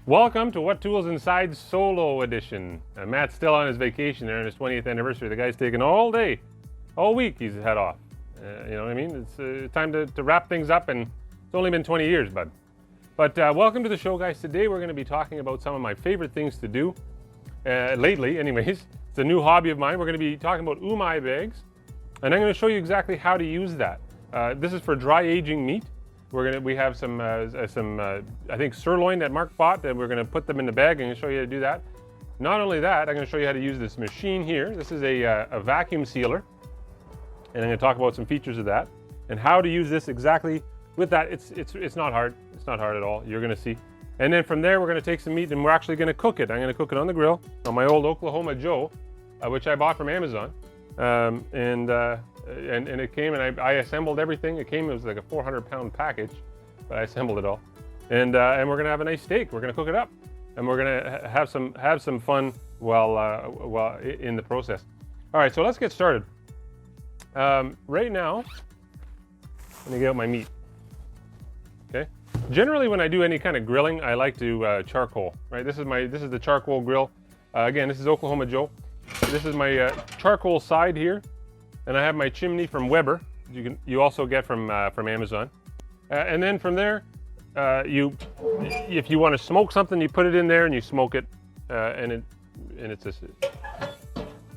Welcome to What Tools Inside Solo Edition. Matt's still on his vacation there on his 20th anniversary. The guy's taking all day, all week he's head off. You know what I mean? It's time to wrap things up, and it's only been 20 years, bud. But welcome to the show, guys. Today we're going to be talking about some of my favorite things to do, lately anyways. It's a new hobby of mine. We're going to be talking about Umai bags, and I'm going to show you exactly how to use that. This is for dry aging meat. We have some I think sirloin that Mark bought, and we're going to put them in the bag. I'm going to show you how to do that. Not only that, I'm going to show you how to use this machine here. This is a vacuum sealer, and I'm going to talk about some features of that and how to use this exactly with that. It's not hard. It's not hard at all. You're going to see. And then from there, we're going to take some meat and we're actually going to cook it. I'm going to cook it on the grill on my old Oklahoma Joe, which I bought from Amazon. And it came, and I assembled everything. It was like a 400-pound package, but I assembled it all. And we're gonna have a nice steak. We're gonna cook it up, and we're gonna have some fun while in the process. All right, so let's get started. Right now, let me get out my meat. Okay. Generally, when I do any kind of grilling, I like to charcoal. Right. This is the charcoal grill. Again, this is Oklahoma Joe. This is my charcoal side here. And I have my chimney from Weber. You also get from Amazon. And then from there, if you want to smoke something, you put it in there and you smoke it, and it's just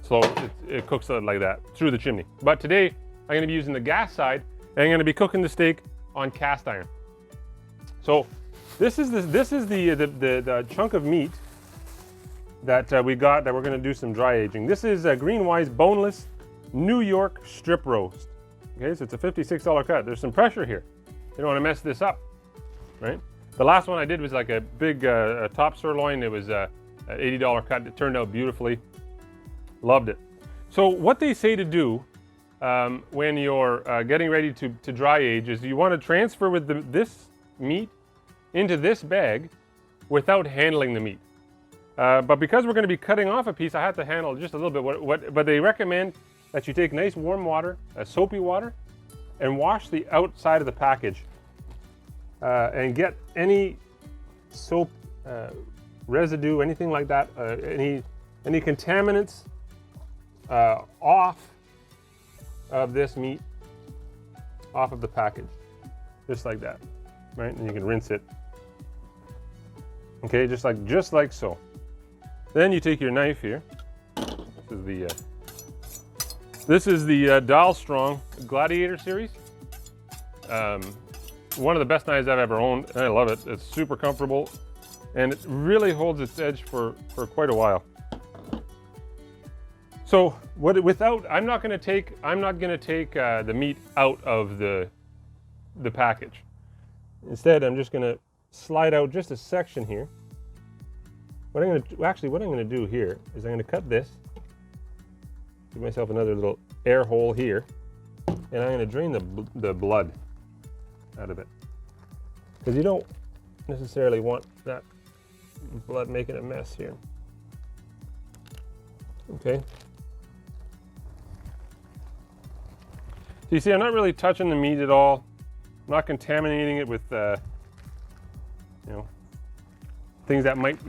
slow. It cooks like that through the chimney. But today I'm going to be using the gas side, and I'm going to be cooking the steak on cast iron. So this is the chunk of meat that we got that we're going to do some dry aging. This is a Greenwise boneless New York strip roast. Okay, so it's a $56 cut. There's some pressure here. You don't want to mess this up, right? The last one I did was like a big top sirloin. It was a $80 cut. It turned out beautifully. Loved it. So what they say to do when you're getting ready to dry age is you want to transfer with this meat into this bag without handling the meat. But because we're going to be cutting off a piece, I have to handle just a little bit. But they recommend that you take nice warm water, soapy water, and wash the outside of the package and get any soap residue, anything like that, any contaminants off of this meat, off of the package, just like that, right? And you can rinse it. Okay, just like so. Then you take your knife here. This is the Dahlstrong Gladiator series. One of the best knives I've ever owned, and I love it. It's super comfortable, and it really holds its edge for quite a while. So I'm not going to take the meat out of the package. Instead, I'm just going to slide out just a section here. What I'm going to do here is I'm going to cut this. Give myself another little air hole here, and I'm going to drain the blood out of it, because you don't necessarily want that blood making a mess here. Okay. So you see, I'm not really touching the meat at all. I'm not contaminating it with things that might,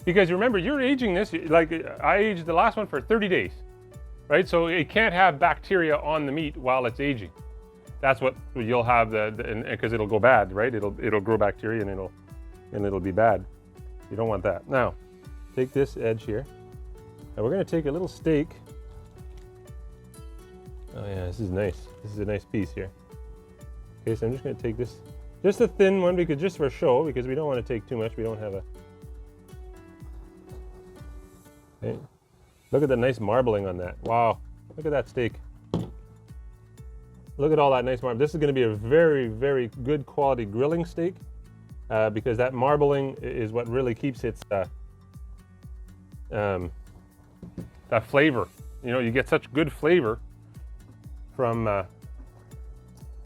because remember, you're aging this, like I aged the last one for 30 days. Right, so it can't have bacteria on the meat while it's aging. That's what you'll have because it'll go bad, right? It'll grow bacteria and it'll be bad. You don't want that. Now, take this edge here, and we're going to take a little steak. Oh yeah, this is nice. This is a nice piece here. Okay, so I'm just going to take this, just a thin one, just for show, because we don't want to take too much. We don't have a. Okay. Look at the nice marbling on that. Wow, look at that steak. Look at all that nice marble. This is going to be a very, very good quality grilling steak because that marbling is what really keeps its that flavor. You know, you get such good flavor from that.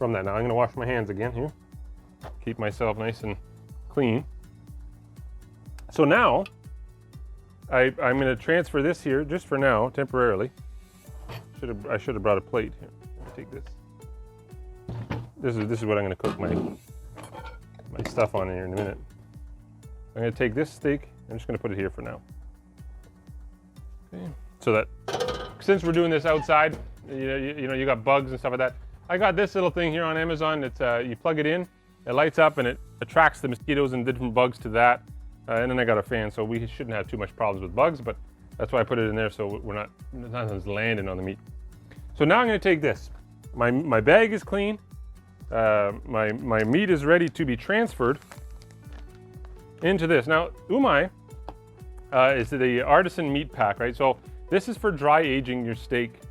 Now I'm going to wash my hands again here. Keep myself nice and clean. So now, I'm going to transfer this here just for now, temporarily. I should have brought a plate here. Take this. This is what I'm going to cook my stuff on here in a minute. I'm going to take this steak, I'm just going to put it here for now. Okay. So that since we're doing this outside, you know, you got bugs and stuff like that. I got this little thing here on Amazon. It's you plug it in, it lights up, and it attracts the mosquitoes and different bugs to that. And then I got a fan, so we shouldn't have too much problems with bugs, but that's why I put it in there, so nothing's landing on the meat. So now I'm going to take this. My bag is clean. My meat is ready to be transferred into this. Now, Umai is the artisan meat pack, right? So this is for dry aging your steak.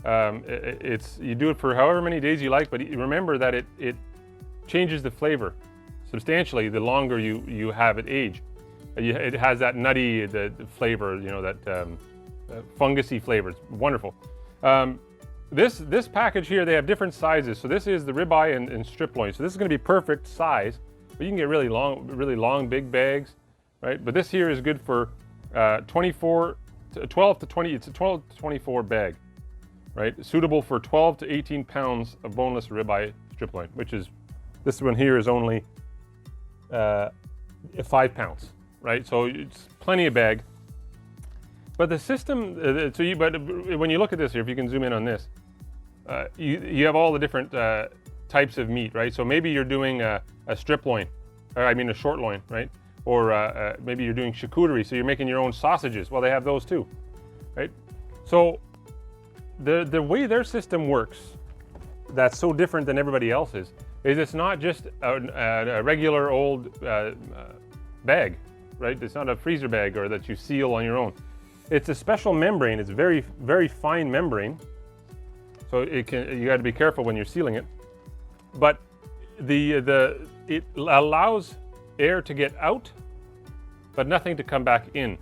You do it for however many days you like, but remember that it changes the flavor substantially the longer you have it age. It has that nutty the flavor, you know, that fungusy flavor. It's wonderful. This package here, they have different sizes. So this is the ribeye and striploin. So this is going to be perfect size, but you can get really long, big bags, right? But this here is good for 12 to 20. It's a 12 to 24 bag, right? Suitable for 12 to 18 pounds of boneless ribeye striploin, which is this one here is only 5 pounds. Right, so it's plenty of bag. But the system, but when you look at this here, if you can zoom in on this, you have all the different types of meat, right? So maybe you're doing a strip loin, or I mean a short loin, right? Or maybe you're doing charcuterie, so you're making your own sausages. Well, they have those too, right? So the way their system works, that's so different than everybody else's, is it's not just a regular old bag. Right? It's not a freezer bag or that you seal on your own. It's a special membrane. It's very, very fine membrane. So you got to be careful when you're sealing it. But it allows air to get out, but nothing to come back in.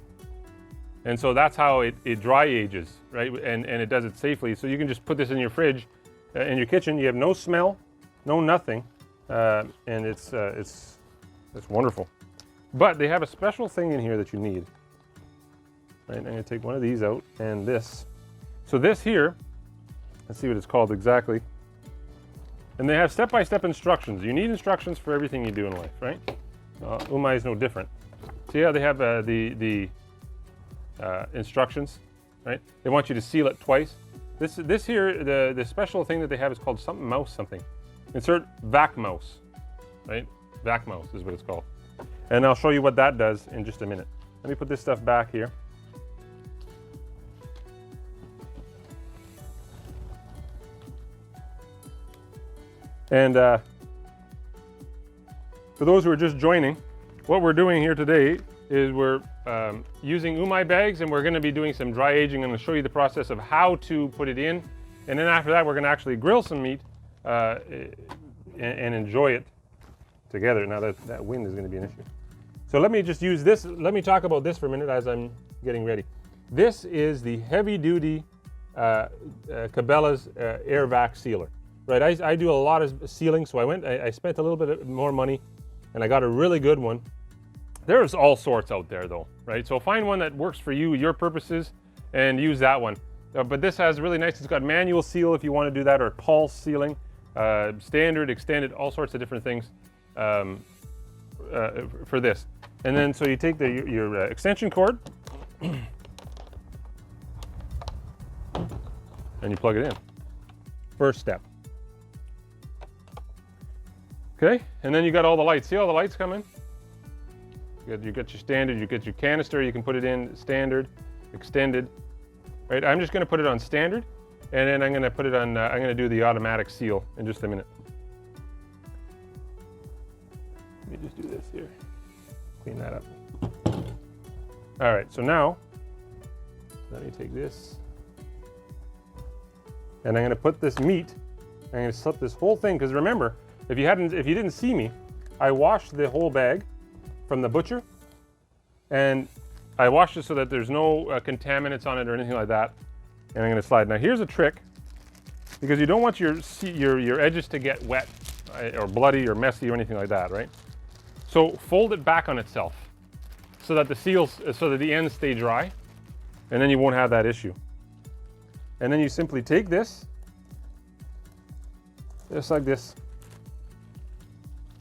And so that's how it dry ages, right? And it does it safely. So you can just put this in your fridge, in your kitchen. You have no smell, no nothing, and it's wonderful. But they have a special thing in here that you need. Right, I'm going to take one of these out and this. So this here, let's see what it's called exactly. And they have step-by-step instructions. You need instructions for everything you do in life, right? Umai is no different. So yeah, they have the instructions, right? They want you to seal it twice. This here, the special thing that they have is called something mouse something. Insert vac mouse, right? Vac mouse is what it's called. And I'll show you what that does in just a minute. Let me put this stuff back here. And for those who are just joining, what we're doing here today is we're using Umai bags, and we're going to be doing some dry aging. I'm going to show you the process of how to put it in. And then after that, we're going to actually grill some meat and enjoy it together. Now that wind is going to be an issue. So let me just use this. Let me talk about this for a minute as I'm getting ready. This is the heavy-duty Cabela's air vac sealer. Right, I do a lot of sealing, so I spent a little bit more money, and I got a really good one. There's all sorts out there, though, right? So find one that works for you, your purposes, and use that one. But this has really nice. It's got manual seal if you want to do that, or pulse sealing, standard, extended, all sorts of different things for this. And then so you take your extension cord and you plug it in. First step. Okay, and then you got all the lights. See all the lights coming? You got your standard, you get your canister, you can put it in standard, extended. Right, I'm just going to put it on standard, and then I'm going to put it on, I'm going to do the automatic seal in just a minute. Let me just do this here. Clean that up. All right, so now, let me take this, and I'm going to put this meat, I'm going to slip this whole thing, because remember, if you didn't see me, I washed the whole bag from the butcher, and I washed it so that there's no contaminants on it or anything like that. And I'm going to slide. Now here's a trick, because you don't want your edges to get wet or bloody or messy or anything like that, right? So fold it back on itself so that the ends stay dry, and then you won't have that issue. And then you simply take this, just like this.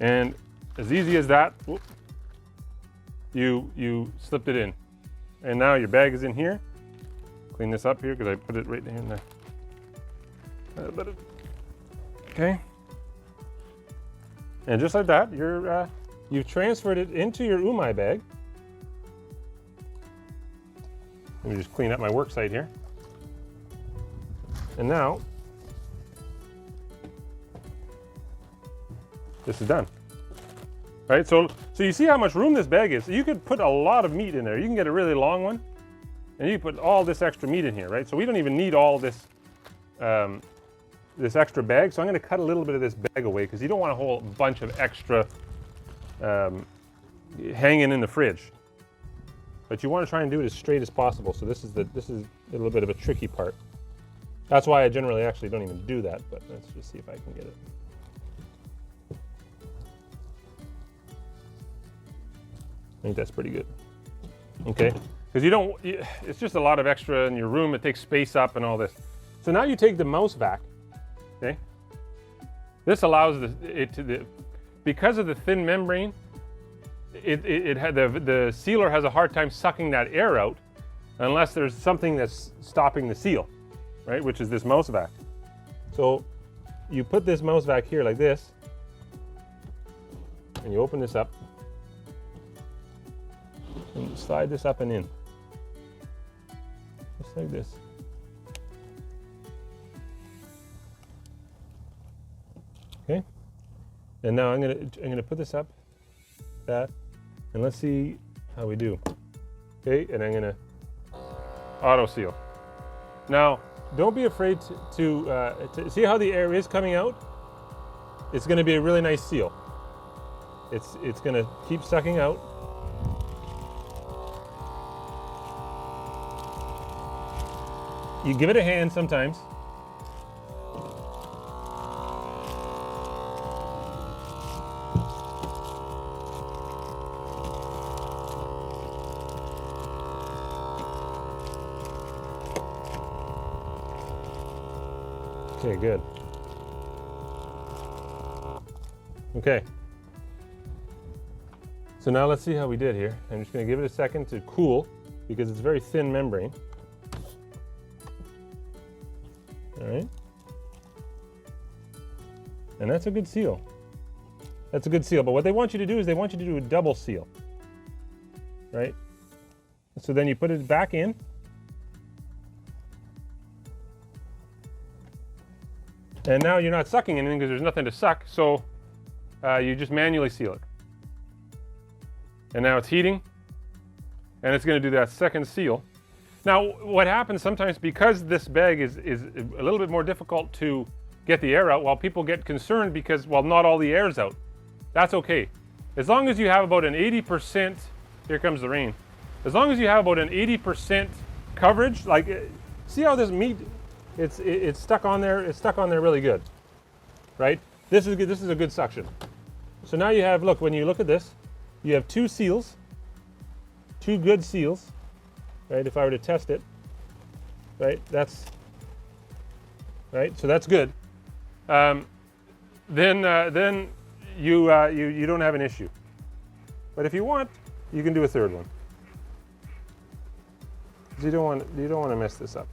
And as easy as that, you slipped it in. And now your bag is in here. Clean this up here because I put it right in there. Okay. And just like that, you've transferred it into your Umai bag. Let me just clean up my work site here. And now, this is done. Right, so you see how much room this bag is. So you could put a lot of meat in there. You can get a really long one, and you put all this extra meat in here, right? So we don't even need all this this extra bag. So I'm going to cut a little bit of this bag away because you don't want a whole bunch of extra hanging in the fridge. But you want to try and do it as straight as possible. So this is a little bit of a tricky part. That's why I generally actually don't even do that. But let's just see if I can get it. I think that's pretty good. Okay, because it's just a lot of extra in your room. It takes space up and all this. So now you take the mouse vac. Okay, this allows because of the thin membrane, the sealer has a hard time sucking that air out unless there's something that's stopping the seal, right? Which is this mouse vac. So you put this mouse vac here like this, and you open this up. And slide this up and in, just like this. Okay, and now I'm gonna put this up, that, and let's see how we do. Okay, and I'm gonna auto seal. Now, don't be afraid to see how the air is coming out. It's gonna be a really nice seal. It's gonna keep sucking out. You give it a hand sometimes. Okay, good. Okay. So now let's see how we did here. I'm just going to give it a second to cool because it's very thin membrane. All right. And that's a good seal. That's a good seal. But what they want you to do is they want you to do a double seal. Right? So then you put it back in. And now you're not sucking anything because there's nothing to suck. So you just manually seal it. And now it's heating. And it's going to do that second seal. Now, what happens sometimes, because this bag is a little bit more difficult to get the air out, while people get concerned because, well, not all the air's out. That's okay. As long as you have about an 80%, here comes the rain. As long as you have about an 80% coverage, like, see how this meat, it's stuck on there, it's stuck on there really good, right? This is good, this is a good suction. So now you have, look, when you look at this, you have two seals, two good seals. Right, if I were to test it, right, that's right. So that's good. Then you don't have an issue. But if you want, you can do a third one. You don't want to mess this up.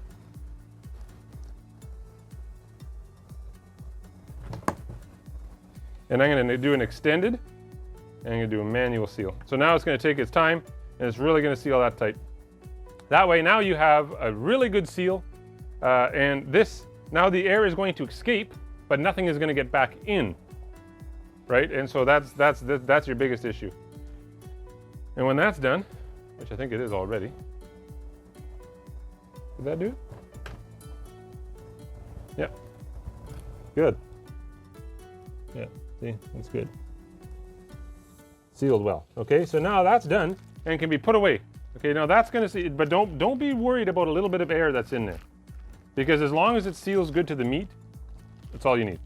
And I'm going to do an extended, and I'm going to do a manual seal. So now it's going to take its time, and it's really going to seal that tight. That way, now you have a really good seal, and this, now the air is going to escape, but nothing is going to get back in, right? And so that's your biggest issue. And when that's done, which I think it is already, did that do it? Yeah, good. Yeah, see, that's good. Sealed well. Okay, so now that's done and can be put away. Okay, now that's going to see, but don't be worried about a little bit of air that's in there, because as long as it seals good to the meat, that's all you need.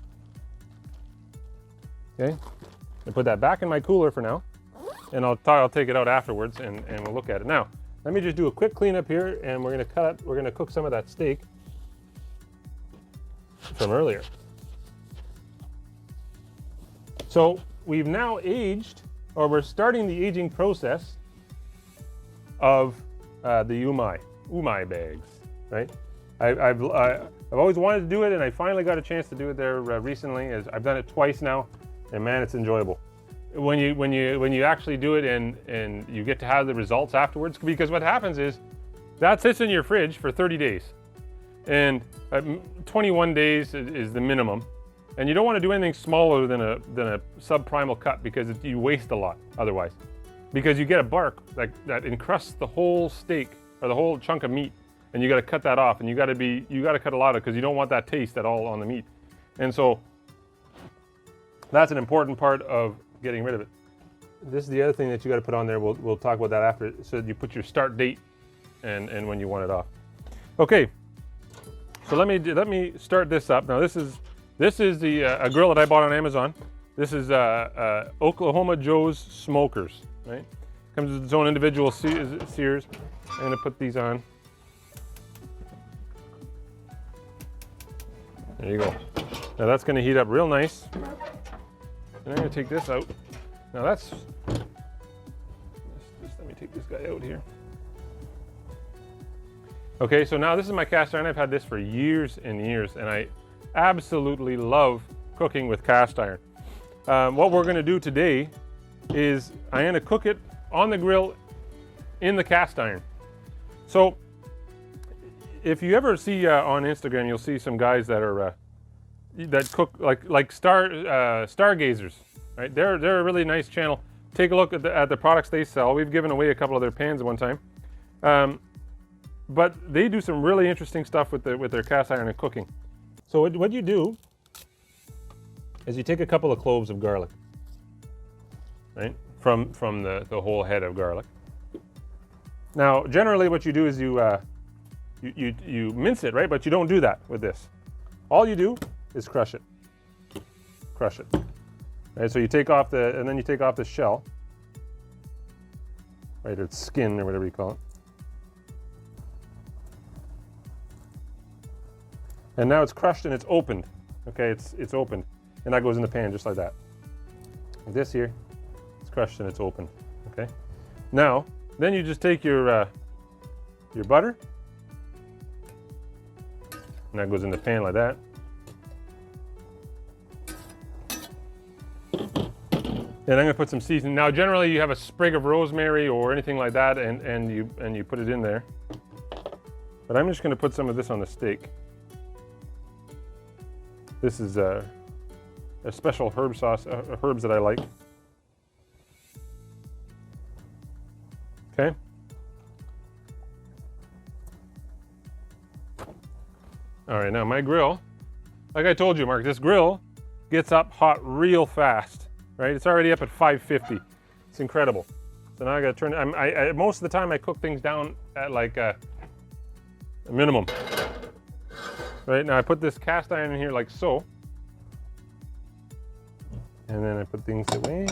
Okay, I put that back in my cooler for now, and I'll take it out afterwards, and we'll look at it. Now, let me just do a quick cleanup here, and we're going to cook some of that steak from earlier. So we've now aged, or we're starting the aging process of the Umai bags, right? I've always wanted to do it, and I finally got a chance to do it there recently. As I've done it twice now, and man, it's enjoyable. When you actually do it and you get to have the results afterwards, because what happens is that sits in your fridge for 30 days, and 21 days is the minimum. And you don't want to do anything smaller than a subprimal cut, because you waste a lot otherwise. Because you get a bark that encrusts the whole steak or the whole chunk of meat, and you got to cut that off, and you got to cut a lot of, because you don't want that taste at all on the meat. And so that's an important part of getting rid of it. This is the other thing that you got to put on there. We'll talk about that after. So you put your start date and when you want it off. Okay. So let me start this up. Now this is the a grill that I bought on Amazon. This is Oklahoma Joe's Smokers, right? Comes with its own individual sears. I'm gonna put these on. There you go. Now that's gonna heat up real nice. And I'm gonna take this out. Now just let me take this guy out here. Okay, so now this is my cast iron. I've had this for years and years, and I absolutely love cooking with cast iron. What we're gonna do today is I'm gonna cook it on the grill in the cast iron. So if you ever see on Instagram, you'll see some guys that are that cook like stargazers, right? They're a really nice channel. Take a look at the products they sell. We've given away a couple of their pans at one time, but they do some really interesting stuff with their cast iron and cooking. So what you do is you take a couple of cloves of garlic, right, from the whole head of garlic. Now, generally, what you do is you mince it, right? But you don't do that with this. All you do is crush it. Crush it. Right? So you take off and then you take off the shell, right, or its skin, or whatever you call it. And now it's crushed and it's opened. Okay, it's opened, and that goes in the pan just like that. Like this here, it's crushed and it's open. Okay. Now, then you just take your butter, and that goes in the pan like that. And I'm gonna put some seasoning. Now, generally, you have a sprig of rosemary or anything like that, and you put it in there. But I'm just gonna put some of this on the steak. This is a special herb sauce, herbs that I like. Okay. All right, now my grill, like I told you, Mark, this grill gets up hot real fast, right? It's already up at 550. It's incredible. So now I gotta turn it. Most of the time I cook things down at like a minimum. Right, now I put this cast iron in here like so. And then I put things away.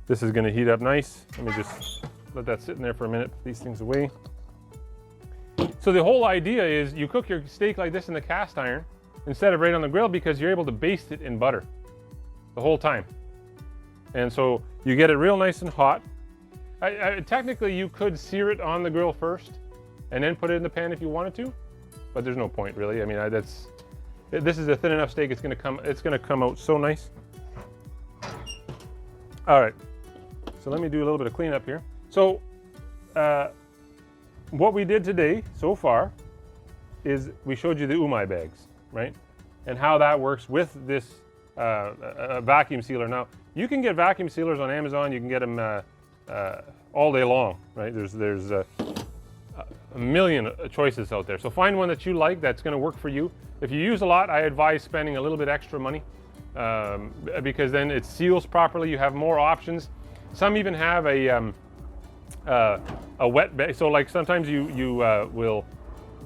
This is gonna heat up nice. Let me just let that sit in there for a minute, put these things away. So the whole idea is you cook your steak like this in the cast iron instead of right on the grill, because you're able to baste it in butter the whole time. And so you get it real nice and hot. Technically you could sear it on the grill first and then put it in the pan if you wanted to, but there's no point really. I mean, this is a thin enough steak. It's gonna come out so nice. All right, so let me do a little bit of cleanup here. So what we did today so far is we showed you the Umai bags, right? And how that works with this vacuum sealer. Now, you can get vacuum sealers on Amazon. You can get them all day long, right? There's a million choices out there. So find one that you like that's gonna work for you. If you use a lot, I advise spending a little bit extra money because then it seals properly. You have more options. Some even have a wet bag. So like sometimes you will,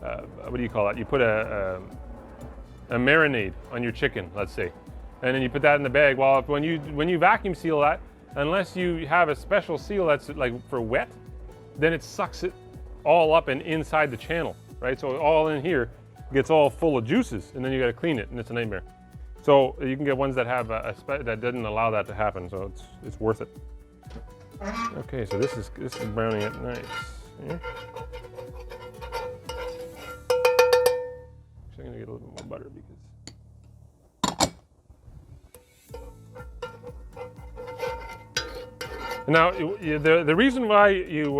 what do you call it? You put a marinade on your chicken, let's say, and then you put that in the bag. Well, when you vacuum seal that, unless you have a special seal that's like for wet, then it sucks it all up and inside the channel, right? So all in here gets all full of juices, and then you got to clean it, and it's a nightmare. So you can get ones that have that doesn't allow that to happen. So it's worth it. Okay, so this is browning it nice. Here. Actually, I'm gonna get a little bit more butter because. Now, the reason why you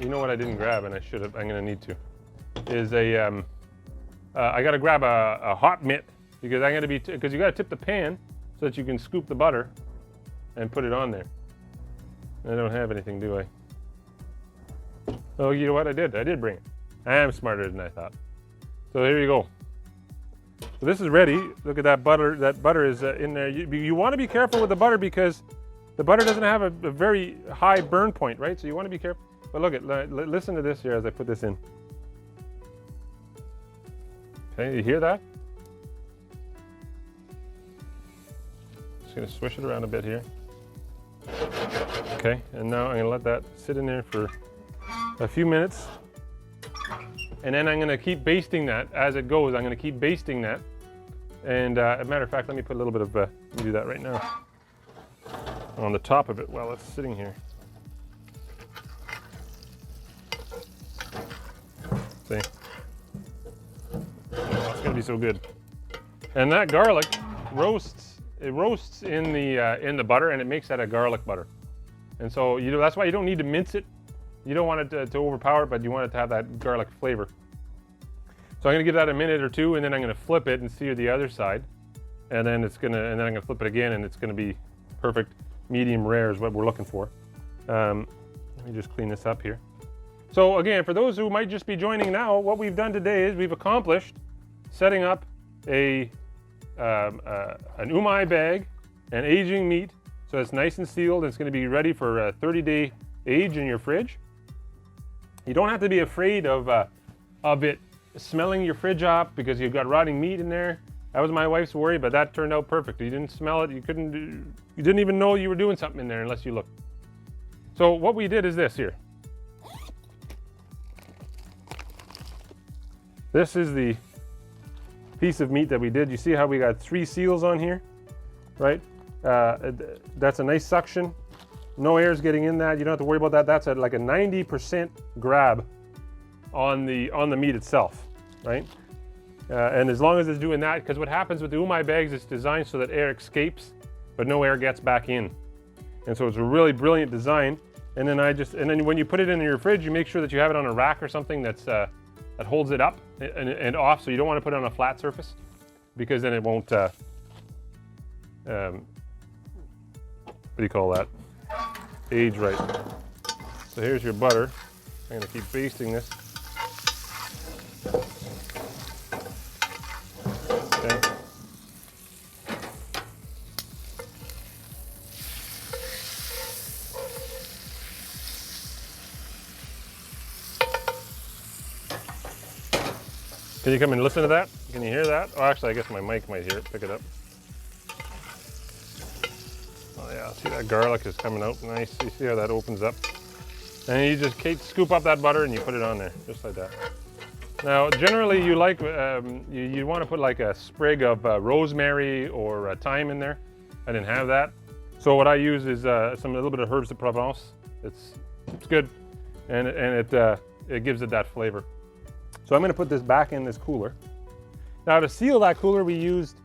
know what I didn't grab, and I should have, I'm gonna need to, is I gotta grab a hot mitt because I'm gonna be, because you gotta tip the pan so that you can scoop the butter and put it on there. I don't have anything, do I? Oh, you know what? I did bring it. I am smarter than I thought. So here you go. So this is ready. Look at that butter. That butter is in there. You want to be careful with the butter because the butter doesn't have a very high burn point, right? So you want to be careful. But look at, listen to this here as I put this in. Okay, you hear that? Just gonna swish it around a bit here. Okay, and now I'm gonna let that sit in there for a few minutes. And then I'm gonna keep basting that as it goes. I'm gonna keep basting that. And as a matter of fact, let me put a little bit of, let me do that right now. On the top of it while it's sitting here. See? Oh, it's gonna be so good. And that garlic roasts, it roasts in the butter and it makes that a garlic butter. And so, that's why you don't need to mince it. You don't want it to overpower it, but you want it to have that garlic flavor. So I'm gonna give that a minute or two, and then I'm gonna flip it and sear the other side, and then I'm gonna flip it again, and it's gonna be perfect medium rare is what we're looking for. Let me just clean this up here. So again, for those who might just be joining now, what we've done today is we've accomplished setting up an Umai bag and aging meat, so it's nice and sealed. It's gonna be ready for a 30-day age in your fridge. You don't have to be afraid of it smelling your fridge up because you've got rotting meat in there. That was my wife's worry, but that turned out perfect. You didn't smell it. You didn't even know you were doing something in there unless you looked. So what we did is this here. This is the piece of meat that we did. You see how we got 3 seals on here, right? That's a nice suction. No air's getting in that. You don't have to worry about that. That's like a 90% grab on the meat itself, right? And as long as it's doing that, because what happens with the Umai bags, it's designed so that air escapes, but no air gets back in. And so it's a really brilliant design. And then when you put it in your fridge, you make sure that you have it on a rack or something that holds it up and off. So you don't want to put it on a flat surface because then it won't. What do you call that? Age right. So here's your butter. I'm going to keep basting this. Okay. Can you come and listen to that? Can you hear that? Oh, actually, I guess my mic might hear it. Pick it up. Oh yeah, see that garlic is coming out nice. You see how that opens up? And you just scoop up that butter and you put it on there, just like that. Now, generally you like, you want to put like a sprig of rosemary or thyme in there. I didn't have that. So what I use is a little bit of herbs de Provence. It's good, and it gives it that flavor. So I'm going to put this back in this cooler. Now to seal that cooler, we used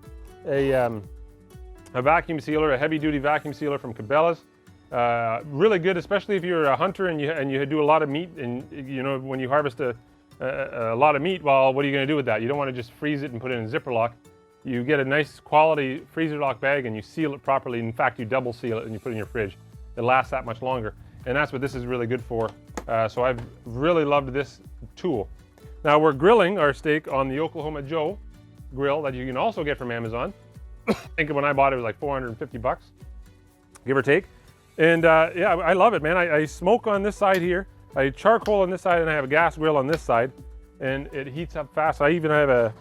a vacuum sealer, a heavy-duty vacuum sealer from Cabela's. Really good, especially if you're a hunter and you do a lot of meat, and when you harvest a lot of meat, well, what are you going to do with that? You don't want to just freeze it and put it in a zipper lock. You get a nice quality freezer lock bag and you seal it properly. In fact, you double seal it and you put it in your fridge. It lasts that much longer, and that's what this is really good for. So I've really loved this tool. Now we're grilling our steak on the Oklahoma Joe grill that you can also get from Amazon. I think when I bought it, it was like 450 bucks, give or take. And yeah, I love it, man. I smoke on this side here, I charcoal on this side, and I have a gas grill on this side, and it heats up fast. I even have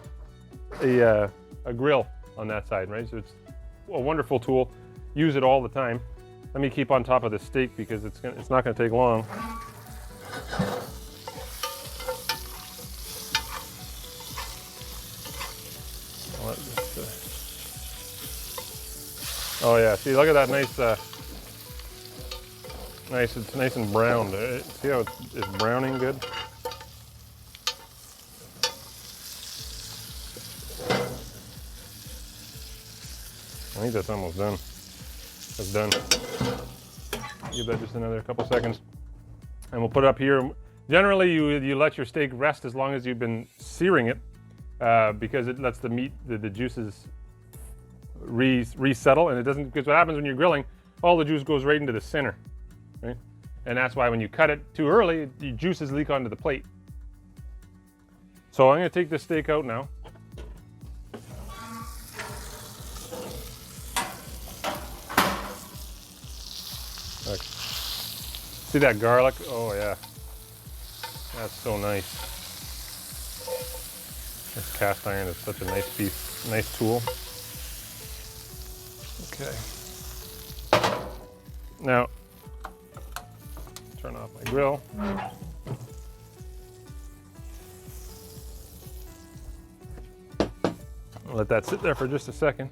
a grill on that side, right? So it's a wonderful tool. Use it all the time. Let me keep on top of the steak because it's not going to take long. Oh yeah, see, look at that nice Nice, it's nice and browned. See how it's browning good? I think that's almost done. That's done. Give that just another couple seconds. And we'll put it up here. Generally, you let your steak rest as long as you've been searing it, because it lets the meat, the juices resettle, and it doesn't, because what happens when you're grilling, all the juice goes right into the center, right? And that's why when you cut it too early, the juices leak onto the plate. So I'm gonna take this steak out now. Look. See that garlic? Oh yeah. That's so nice. This cast iron is such a nice piece, nice tool. Okay. Now, turn off my grill. I'll let that sit there for just a second.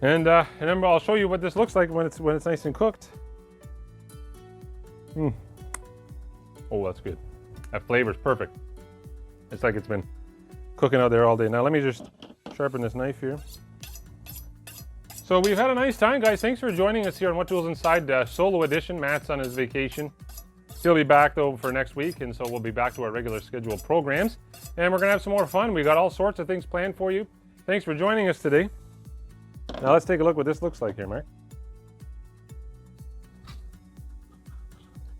And then I'll show you what this looks like when it's nice and cooked. Oh, that's good. That flavor's perfect. It's like it's been cooking out there all day. Now let me just sharpen this knife here. So we've had a nice time, guys. Thanks for joining us here on What Tools Inside Solo Edition. Matt's on his vacation. He'll be back though for next week, and so we'll be back to our regular scheduled programs. And we're gonna have some more fun. We got all sorts of things planned for you. Thanks for joining us today. Now let's take a look what this looks like here, Mark.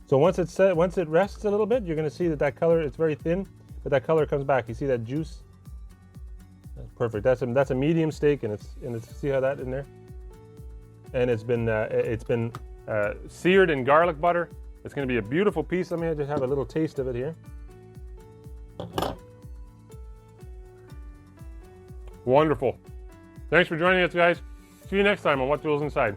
So once it rests a little bit, you're going to see that color, it's very thin, but that color comes back. You see that juice? That's perfect. That's a medium steak, and it's see how that in there? And it's been seared in garlic butter. It's going to be a beautiful piece. Let me just have a little taste of it here. Wonderful. Thanks for joining us, guys. See you next time on What Tools Inside.